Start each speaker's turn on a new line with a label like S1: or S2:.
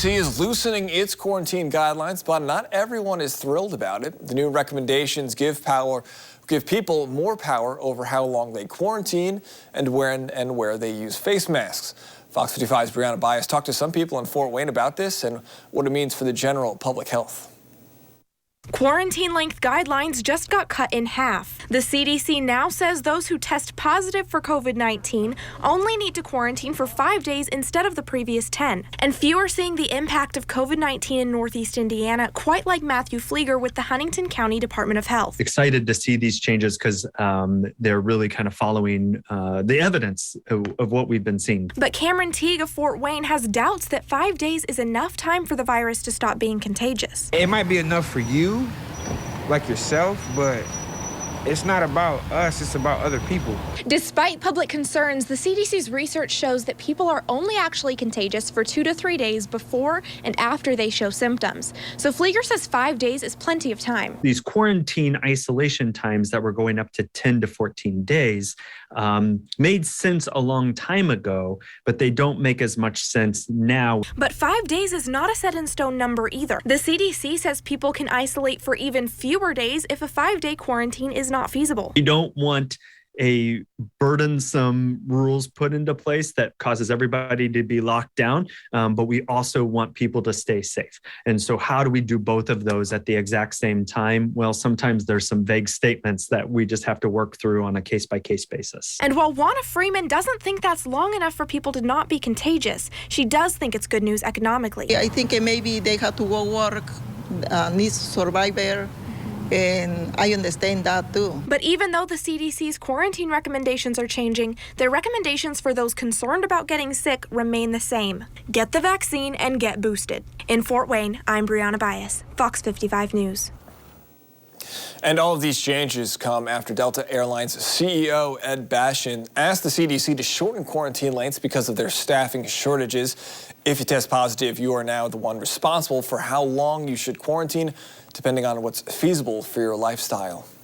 S1: CDC is loosening its quarantine guidelines, but not everyone is thrilled about it. The new recommendations give people more power over how long they quarantine and when and where they use face masks. Fox 55's Brianna Bias talked to some people in Fort Wayne about this and what it means for the general public health.
S2: Quarantine length guidelines just got cut in half. The CDC now says those who test positive for COVID-19 only need to quarantine for 5 days instead of the previous 10. And few are seeing the impact of COVID-19 in Northeast Indiana, quite like Matthew Flieger with the Huntington County Department of Health.
S3: Excited to see these changes because they're really kind of following the evidence of what we've been seeing.
S2: But Cameron Teague of Fort Wayne has doubts that 5 days is enough time for the virus to stop being contagious.
S4: It might be enough for you, like yourself, but it's not about us, it's about other people.
S2: Despite public concerns, the CDC's research shows that people are only actually contagious for 2 to 3 days before and after they show symptoms. So Flieger says 5 days is plenty of time.
S3: These quarantine isolation times that were going up to 10 to 14 days made sense a long time ago, but they don't make as much sense now.
S2: But 5 days is not a set in stone number either. The CDC says people can isolate for even fewer days if a 5-day quarantine is not feasible.
S3: We don't want a burdensome rules put into place that causes everybody to be locked down, but we also want people to stay safe. And so how do we do both of those at the exact same time? Well, sometimes there's some vague statements that we just have to work through on a case-by-case basis.
S2: And while Juana Freeman doesn't think that's long enough for people to not be contagious, she does think it's good news economically.
S5: I think maybe they have to go work, needs to survive there. And I understand that too.
S2: But even though the CDC's quarantine recommendations are changing, their recommendations for those concerned about getting sick remain the same. Get the vaccine and get boosted. In Fort Wayne, I'm Brianna Bias, Fox 55 News.
S1: And all of these changes come after Delta Airlines CEO Ed Bastian asked the CDC to shorten quarantine lengths because of their staffing shortages. If you test positive, you are now the one responsible for how long you should quarantine, depending on what's feasible for your lifestyle.